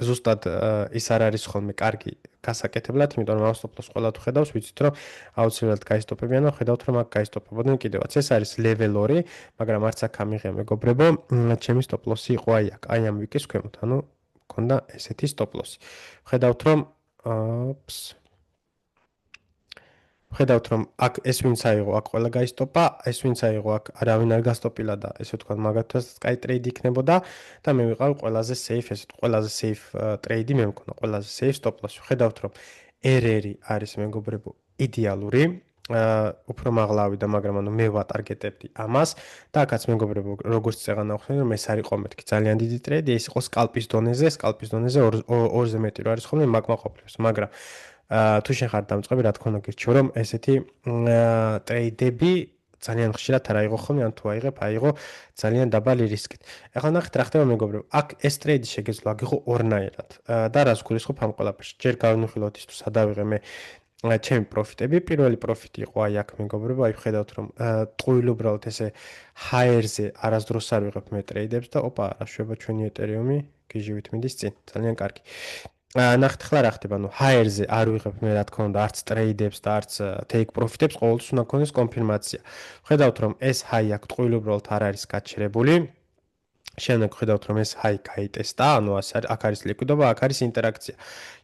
ზუსტად ის არ არის ხოლმე კარგი გასაკეთებლად, იმიტომ რომ ამ stop loss ყველა თუ ხედავს, ვიცით რომ აუცილებლად გაისტოპებიან და ხედავთ რომ აქ გაისტოპებოდნენ კიდევაც. ეს არის level 2, მაგრამ არც აქ ამიღია მეგობრებო, ჩემი stop loss-ი იყო აი აქ, აი ამ ვიკის ქვემოთ, ანუ მქონდა ესეთი stop loss. ხედავთ რომ ხედავთ რომ აქ ეს ვინც აიღო, აქ ყველა გაისტოპა, ეს ვინც აიღო, აქ არავინ არ გასტოპილა და ესე ვთქვათ, მაგათაც sky trade იქნებოდა და მე ვიყავ ყველაზე safe, ესე ყველაზე safe trade-ი მე მქონდა, ყველაზე safe stop loss. ხედავთ რომ RR-ი არის მეგობრებო იდეალური, უფრო მაღლა ავიდა, მაგრამ ანუ მე ვატარგეტებდი ამას და აქაც მეგობრებო, როგორც წეღანა ვხსენე, რომ ეს არ იყო მეთქი ძალიან დიდი ტრეიდი, ეს იყო სკალპის დონეზე 2-ზე მეტი რო არის ხოლმე მაგმა ყოფილებს, მაგრამ თუ შენ ხარ დამწყები, რა თქმა უნდა გირჩევ რომ ესეთი ტრეიდები ძალიან ხშირად არ აიღო ხოლმე, ან თუ აიღებ, აიღო ძალიან დაბალი რისკით. ეხლა ნახეთ რა ხდება მეგობრებო, აქ ეს ტრეიდი შეგეძლო აგიღო ორნაირად და რას გულისხმობ ამ ყველაფერში. ჯერ გავიმიხილოთ ის თუ სადავიღე მე ჩემი პროფიტები, პირველი პროფიტი იყო აი აქ მეგობრებო, აი ხედავთ რომ ტყუილ უბრალოდ ესე ჰაერზე არასდროს არ ვიღებ მე ტრეიდებს და ოპა, რა შვება ჩვენი ეთერიუმი, გიჟივით მიდის წინ, ძალიან კარგი. ნახეთ ახლა რა ხდება, ანუ ჰაერზე არ ვიღებ მე რა თქმა უნდა არც ტრეიდებს და არც take profit-ებს, ყოველთვის უნდა გქონდეს კონფირმაცია. ხედავთ რომ ეს ჰაი აქ ტყუილ უბრალოდ არ არის გაჩერებული. შემდეგ ხედავთ რომ ეს ჰაი გაიტესტა, ანუ აქ არის ლიკვიდობა, აქ არის ინტერაქცია.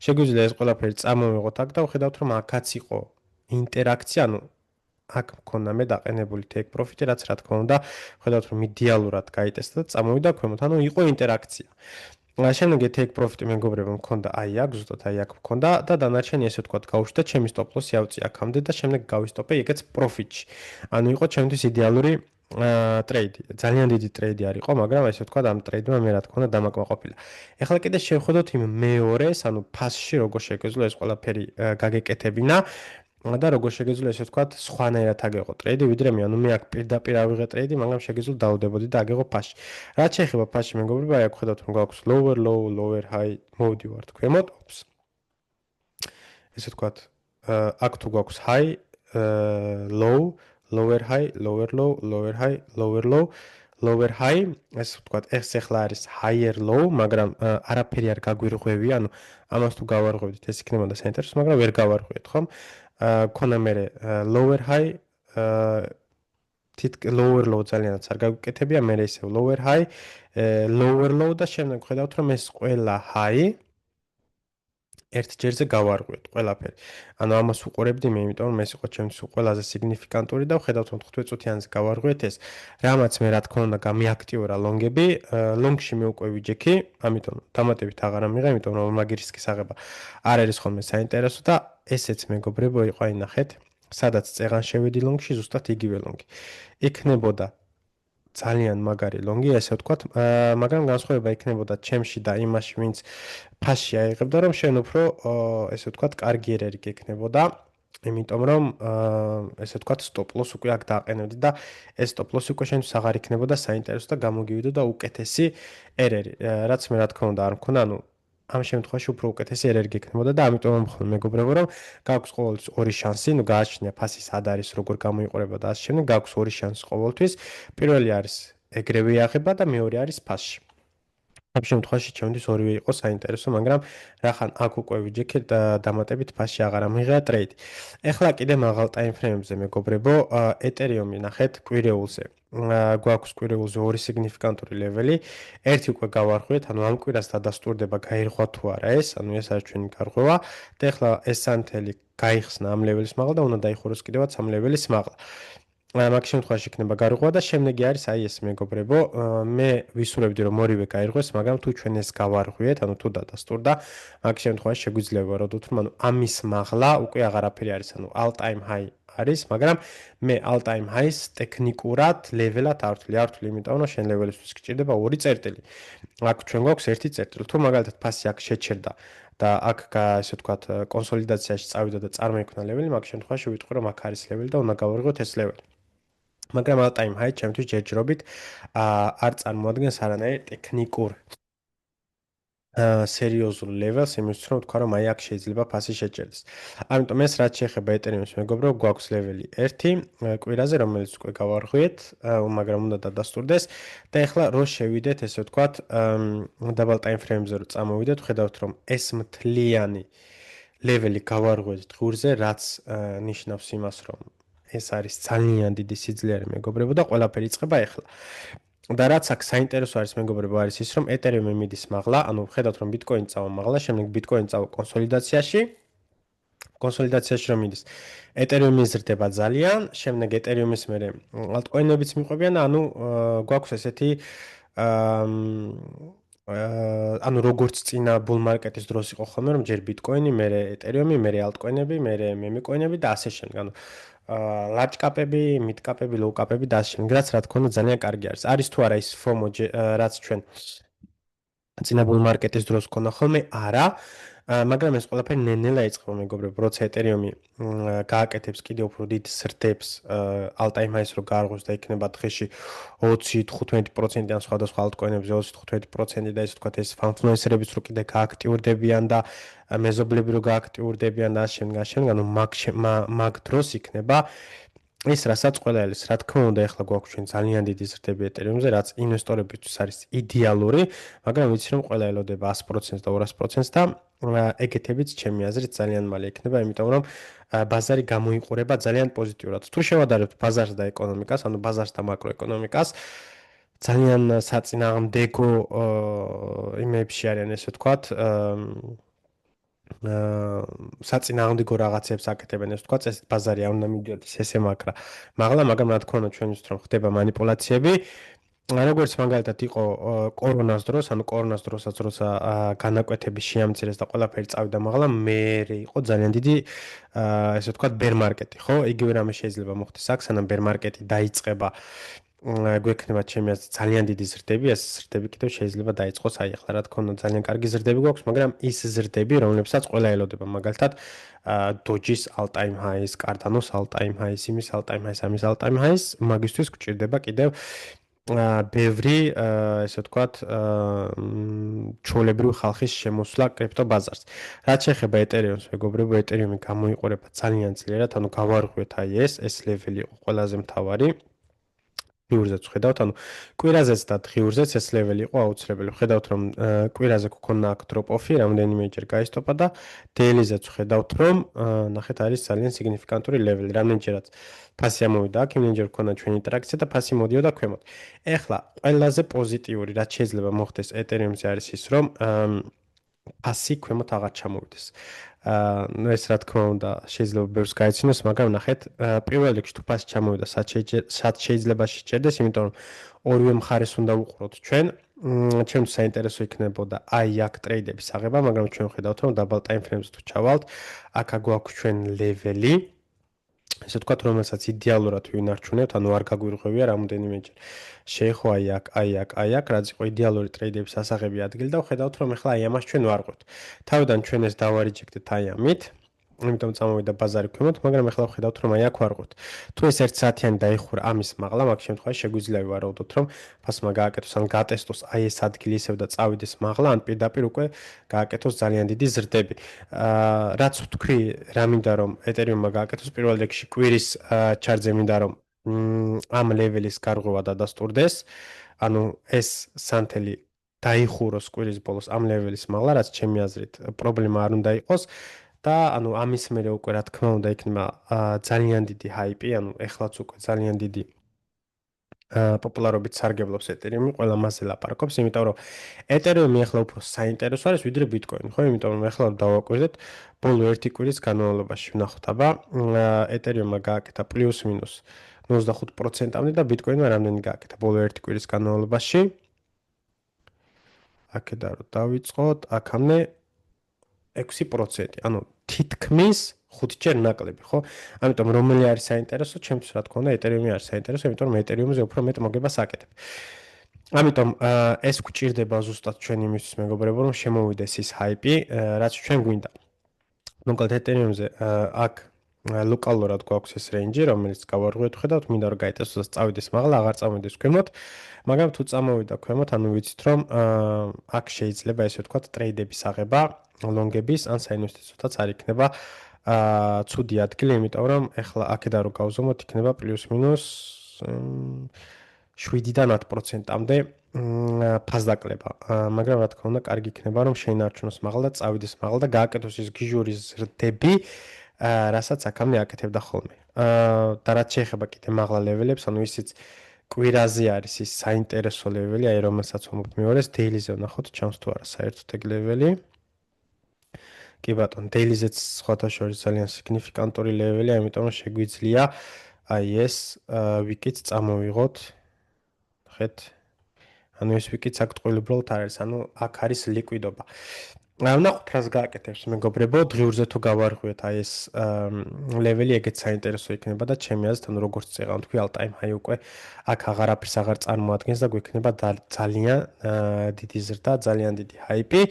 შეგვიძლია ეს ყველაფერი წამოვიღოთ აქ და ვხედავთ რომ აქაც იყო ინტერაქცია, ანუ აქ მქონდა მე დაყენებული take profit-ი, რაც რა თქმა უნდა, ხედავთ რომ იდეალურად გაიტესტა და წამოვიდა ქვემოთ, ანუ იყო ინტერაქცია. შემდეგ take profit-ი მეგობრებო მქონდა აი აქ, ზუსტად აი აქ მქონდა და დანარჩენი ესე ვთქვათ გავუშვდა, ჩემი stop loss-ი ავწია აქამდე და შემდეგ გავისტოპე ეგეც profit-ში. ანუ იყო ჩემთვის იდეალური ტრეიდი. ძალიან დიდი ტრეიდი არ იყო, მაგრამ ესე ვთქვათ ამ ტრეიდმა მე რა თქმა უნდა დამაკმაყოფილა. ეხლა კიდე შევხედოთ იმ მეორეს, ანუ ფასში როგორ შეგეძლო ეს ყველაფერი გაგეკეთებინა. და როგორ შეგეძლო ესე ვთქვათ, სხვანაირად აგეღო ტრეიდი, ვიდრე მე, ანუ მე აქ პირდაპირ ავიღე ტრეიდი, მაგრამ შეგეძლო დავდებოდი და აგეღო ფასში. რაც შეეხება ფასში მეგობრებო, აი აქ ხედავთ რომ გვაქვს lower low, lower high, მოვდივართ ქვემოთ, ესე ვთქვათ, აქ თუ გვაქვს high, low, lower high, lower low, lower high, lower low, lower high, ესე ვთქვათ, ეს ახლა არის higher low, მაგრამ არაფერი არ გაგვირღვევია, ანუ ამას თუ გავარღვევდით, ეს იქნებოდა საინტერესო, მაგრამ ვერ გავარღვიეთ, ხომ? ქონა მე lower high lower low ძალიანაც არ გაგვიკეთებია, მე ისე lower high, lower low და შემდეგ ხედავთ რომ ეს ყველა high ერთ ჯერზე გავარღვიოთ ყველაფერი. ანუ ამას უყურებდი მე, იმიტომ რომ ეს იყო ჩემთვის ყველაზე სიგნიფიკანტური და ვხედავთ რომ 15 წუთიანზე გავარღვიეთ ეს. რამაც მე რა თქმა უნდა გამიაქტიურა ლონგები, ლონგში მე უკვე ვიჯექი, ამიტომ დამატებით აღარ ამიღე, იმიტომ რომ მაგ რისკის აღება არ არის ხოლმე საინტერესო და ესეც მეგობრებო იყო, აი ნახეთ, სადაც წეღან შევედი ლონგში, ზუსტად იგივე ლონგი. იქნებოდა ძალიან მაგარი ლონგი, ესე ვთქვათ, მაგრამ განსხვავება იქნებოდა ჩემში და იმაში, ვინც ფასში აიღებდა, რომ შენ უფრო, ესე ვთქვათ, კარგი ერერი გექნებოდა, იმიტომ რომ, ესე ვთქვათ, სტოპ-ლოს უკვე აქ დააყენებდი და ეს სტოპ-ლოსი უკვე შენთვის აღარ იქნებოდა საინტერესო და გამოგივიდოდა უკეთესი ერერი, რაც მე რა თქმა უნდა არ მქონდა, ანუ ამ შემთხვევაში უფრო უკეთესი ერერი გექნებოდა და ამიტომ მომხდ მეგობრებო, რომ გაქვს ყოველთვის ორი შანსი, ნუ გააჩნია ფასი სად არის, როგორ გამოიყურება და ასე შემდეგ, გაქვს ორი შანსი ყოველთვის. პირველი არის ეგრევე აღება და მეორე არის ფასში. ამ შემთხვევაში ჩემთვის ორივე იყო საინტერესო, მაგრამ რახან აქ უკვე ვიჯექეთ დამატებით ფასში აღარ ამიღია ტრეიდი. ეხლა კიდე მაღალ ტაიმფრეიმებზე მეგობრებო, ეთერიუმი ნახეთ კვირეულზე. გვაქვს კვირეულზე ორი სიგნიფიკანტური ლეველი. ერთი უკვე გავარღვიეთ, ანუ ამ კვირას დადასტურდება გაირღვა თუ არა ეს, ანუ ეს არის ჩვენი გარღვევა და ეხლა ეს სანთელი გაიხსნა ამ ლეველის მაღლა და უნდა დაიხუროს კიდევაც ამ ლეველის მაღლა. მაგ შემთხვევაში იქნება გარღვევა და შემდეგი არის აი ეს მეგობრებო, მე ვისურვებდი რომ ორივე გაირღვეს, მაგრამ თუ ჩვენ ეს გავარღვიეთ, ანუ თუ დადასტურდა, მაგ შემთხვევაში შეგვიძლია ვარაუდოთ, რომ ანუ ამის მაღლა უკვე აღარაფერი არის, ანუ all time high არის, მაგრამ მე all time high-ს ტექნიკურად ლეველად არ ვთვლი, იმიტომ რომ შენ ლეველისთვის გჭირდება 2 წერტილი. აქ ჩვენ გვაქვს 1 წერტილი. თუ მაგალითად ფასი აქ შეჩერდა და აქ ესე ვთქვათ კონსოლიდაციაში წავიდა და წარმოიქმნა ლეველი, მაგ შემთხვევაში ვიტყვი რომ აქ არის ლეველი და უნდა გავარღვიოთ ეს ლეველი. მაგრამ all time high ჩემთვის ჯერჯერობით არ წარმოადგენს არანაირ ტექნიკურ სერიოზულ ლეველს იმისთვის რომ ვთქვა რომ აი აქ შეიძლება ფასი შეჭერდეს. ამიტომ ეს რაც შეეხება ეთერიუმის მეგობრებო, გვაქვს ლეველი 1 კვირაზე, რომელიც უკვე გავარღვიეთ, მაგრამ უნდა დადასტურდეს და ეხლა რო შევიდეთ, ესე ვთქვათ, double time frame-ზე რო წამოვიდეთ, ხედავთ რომ ეს მთლიანი ლეველი გავარღვიეთ ღურზე, რაც ნიშნავს იმას, რომ ეს არის ძალიან დიდი სიძლიერე მეგობრებო და ყველაფერი იწყება ეხლა. და რაც აქ საინტერესო არის მეგობრებო არის ის რომ ეთერიუმი მიდის მაღლა, ანუ ხედავთ რომ ბიტკოინი წავა მაღლა, შემდეგ ბიტკოინი წავა კონსოლიდაციაში. კონსოლიდაციაში რომ მიდის, ეთერიუმი იზრდება ძალიან, შემდეგ ეთერიუმის მერე ალტკოინებიც მიყვებიან და ანუ გვაქვს ესეთი ანუ როგორც წინა bull market-ის დროს იყო ხოლმე რომ ჯერ ბიტკოინი, მერე ეთერიუმი, მერე ალტკოინები, მერე მემიკოინები და ასე შემდეგ. ანუ large cap-ები, mid cap-ები, low cap-ები და ასე შემდეგ, რაც რა თქმა უნდა ძალიან კარგი არის. არის თუ არა ის FOMO, რაც ჩვენ წინა bull market-ის დროს ქონდა ხოლმე? არა. მაგრამ ეს ყველაფერი ნელ-ნელა იწყება მეგობრებო, როცა ეთერიუმი გააკეთებს კიდევ უფრო დიდ ზრდებს all time high-ს რო გაარღვევს და იქნება დღეში 20-15% ან სხვადასხვა ალტკოინებზე 20-15% და ესე ვთქვათ ეს ინფლუენსერებიც რო კიდე გააქტიურდებიან და მეზობლები რო გააქტიურდებიან და ასე შემდეგ, ანუ მაგ დროს იქნება ის რასაც ყველა ელის, რა თქმა უნდა, ეხლა გვაქვს ჩვენ ძალიან დიდი ზრდები ეთერიუმზე, რაც ინვესტორებისთვის არის იდეალური, მაგრამ ვიცი რომ ყველა ელოდება 100% და 200%-ს და ეგეთებიც ჩემი აზრით ძალიან მალე იქნება, იმიტომ რომ ბაზარი გამოიყურება ძალიან პოზიტიურად. თუ შევადარებთ ბაზარს და ეკონომიკას, ანუ ბაზარს და მაკროეკონომიკას, ძალიან საწინააღმდეგო იმებში არიან, ესე ვთქვათ, საწინააღმდეგო რაღაცებს აკეთებენ, ეს ვთქვათ, ეს ბაზარი არ უნდა მიდიოდეს ესე მაკრა. მაგრამ რა თქმა უნდა ჩვენთვის რომ ხდება манипуляციები, როგორც მაგალითად იყო კორონას დროს, ანუ კორონას დროსაც როცა განაკვეთები შეამცირეს და ყველაფერი წავიდა მაღლა, მერე იყო ძალიან დიდი ესე ვთქვათ bear market-ი, ხო? იგივე რამე შეიძლება მოხდეს აქ, სანამ bear market-ი დაიწყება გვექნება ჩემი აზრით ძალიან დიდი ზრდები, ეს ზრდები კიდევ შეიძლება დაიწყოს აი ახლა რა თქმა უნდა ძალიან კარგი ზრდები გვაქვს, მაგრამ ის ზრდები, რომლებსაც ყველა ელოდება, მაგალითად Doge-ის all time high-ის, Cardano-ს all time high-ის, იმის all time high-ის, ამის all time high-ის, მაგისთვის გვჭირდება კიდევ ბევრი, ესე ვთქვათ, ჩვეულებრივი ხალხის შემოსვლა კრიპტო ბაზარს. რაც შეეხება ეთერიუმს, მეგობრებო, ეთერიუმი გამოიყურება ძალიან ძლიერად, ანუ გავარღვიოთ აი ეს ლეველი იყო ყველაზე მთავარი. ღიურზეც ხედავთ, ანუ კვირაზეც და ღიურზეც ეს ლეველი იყო აუცილებელი. ხედავთ რომ კვირაზე გქონდა აქ დროპ-ოფი, რამდენიმეჯერ გაისტოპა და დეილიზეც ხედავთ რომ ნახეთ არის ძალიან სიგნიფიკანტური ლეველი, რამდენჯერაც ფასი ამოვიდა აქ, იმენჯერ გქონდა ჩვენი ინტერაქცია და ფასი მოდიოდა ქვემოთ. ეხლა ყველაზე პოზიტიური რაც შეიძლება მოხდეს ეთერიუმზე არის ის რომ ფასი ქვემოთ აღარ ჩამოვიდეს. ნუ ეს რა თქმა უნდა შეიძლება ბევრს გაეცინოს, მაგრამ ნახეთ, პირველ რიგში თუ ფასი ჩამოვიდა, სად შეიძლება შეჭერდეს, იმიტომ რომ ორივე მხარეს უნდა უყუროთ ჩვენ. ჩემთვის საინტერესო იქნებოდა აი აქ ტრეიდების აღება, მაგრამ ჩვენ ვხედავთ რომ დაბალ ტაიმ ფრეიმზე თუ ჩავალთ, აქ გვაქვს ჩვენ ლეველი. ესე ვთქვათ, რომელსაც იდეალურად ვინარჩუნებთ, ანუ არ გაგვირღვევია რამოდენიმეჯერ. შეეხო აი აქ, რაც იყო იდეალური ტრეიდების ასაღები ადგილი და ვხედავთ, რომ ახლა აი ამას ჩვენ ვარღვევთ. თავიდან ჩვენ ეს დავარიჯექტეთ აი ამით, იმიტომ წამოვიდა ბაზარი ქვემოთ, მაგრამ ახლა ვხედავთ, რომ აი აქ ვარღვევთ. თუ ეს 1 საათიანი დაიხურა ამის მაღლა, მაგ შემთხვევაში შეგვიძლია ვარაუდოთ, რომ ფასმა გააკეთოს ან გატესტოს აი ეს ადგილი ისევ და წავიდეს მაღლა, ან პირდაპირ უკვე გააკეთოს ძალიან დიდი ზრდები. რაც ვთქვი, რა მინდა რომ ეთერიუმმა გააკეთოს პირველ რიგში კვირის ჩარტზე მინდა რომ ამ ლეველის გარღვევა დადასტურდეს. ანუ ეს სანთელი დაიხუროს კვირის ბოლოს ამ ლეველის მაღლა, რაც ჩემი აზრით პრობლემა არ უნდა იყოს. და ანუ ამის მერე უკვე რა თქმა უნდა იქნება ძალიან დიდი ჰაიპი, ანუ ეხლაც უკვე ძალიან დიდი პოპულარობით სარგებლობს ეთერიუმი, ყველა მასზე ლაპარაკობს, იმიტომ რომ ეთერიუმი ახლა უფრო საინტერესო არის ვიდრე ბიტკოინი, ხო? იმიტომ რომ ახლა დავაკვირდეთ ბოლო 1 კვირის განმავლობაში ვნახოთ, აბა ეთერიუმმა გააკეთა პლუს მინუს 25%-მდე და ბიტკოინმა რამდენი გააკეთა ბოლო 1 კვირის განმავლობაში? აქედან რომ დავიწყოთ, აქამდე 6%, ანუ თითქმის 5-ჯერ ნაკლები, ხო? ამიტომ რომელი არის საინტერესო? ჩემთვის რა თქმა უნდა, ეთერიუმი არის საინტერესო, იმიტომ რომ ეთერიუმზე უფრო მეტ მოგებას აკეთებ. ამიტომ ეს გვჭირდება ზუსტად ჩვენ იმისთვის მეგობრებო, რომ შემოვიდეს ის ჰაიპი, რაც ჩვენ გვინდა. მოკლედ ეთერიუმზე აქ ლოკალურად გვაქვს ეს რეინჯი, რომელიც გავარღვევთ, ხედავთ, მინდა რომ გაიტესოს და წავიდეს მაღლა, აღარ წამოვიდეს ქვემოთ, მაგრამ თუ წამოვიდა ქვემოთ, ანუ ვიცით რომ აქ შეიძლება ესე ვთქვათ ტრეიდების აღება, ლონგების ან საინვესტიციოთაც არ იქნება ცუდი ადგილი, იმიტომ რომ ეხლა აქედან რო გავზომოთ, იქნება პლუს მინუს 7-დან 10%-მდე ფასდაკლება. მაგრამ რა თქმა უნდა, კარგი იქნება რომ შეინარჩუნოს მაღლა და წავიდეს მაღლა და გააკეთოს ის გიჟური ზრდები, რასაც აქამდე აკეთებდა ხოლმე. და რაც შეეხება კიდე მაღლა ლეველებს, ანუ ისიც კვირაზე არის ის საინტერესო ლეველი, აი რომელსაც ვამბობ მეორეს, დეილიზე ვნახოთ, ჩანს თუ არა საერთოდ ეგ ლეველი. კი ბატონ, დეილიზეც სხვათა შორის ძალიან სიგნიფიკანტური ლეველია, იმიტომ რომ შეგვიძლია აი ეს ვიკიც წამოვიღოთ. ნახეთ. ანუ ეს ვიკიც აქტუალურად არ არის, ანუ აქ არის ლიკვიდობა. ვნახოთ რას გააკეთებს მეგობრებო, დღიურზე თუ გავარღვიოთ აი ეს ლეველი, ეგეც საინტერესო იქნება და ჩემი აზრით, ანუ როგორც წეღან თქვი, all time high უკვე აქ აღარაფერს აღარ წარმოადგენს და გვექნება ძალიან დიდი ზრდა, ძალიან დიდი ჰაიპი.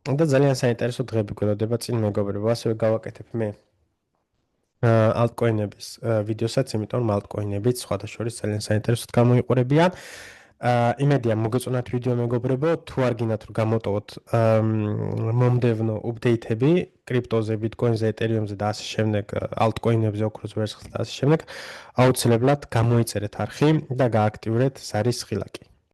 და ძალიან საინტერესო დღეები გველოდება წინ მეგობრებო, ასევე გავაკეთებ მე altcoin-ების ვიდეოსაც, იმიტომ რომ altcoin-ებიც სხვათა შორის ძალიან საინტერესოდ გამოიყურებიან. იმედია მოგეწონათ ვიდეო მეგობრებო, თუ არ გინდათ რომ გამოტოვოთ მომდევნო აპდეიტები კრიპტოზე, ბიტკოინზე, ეთერიუმზე და ასე შემდეგ, altcoin-ებზე, ოქროს ვერცხლზე და ასე შემდეგ, აუცილებლად გამოიწერეთ არხი და გააქტიურეთ ზარის ხილაკი.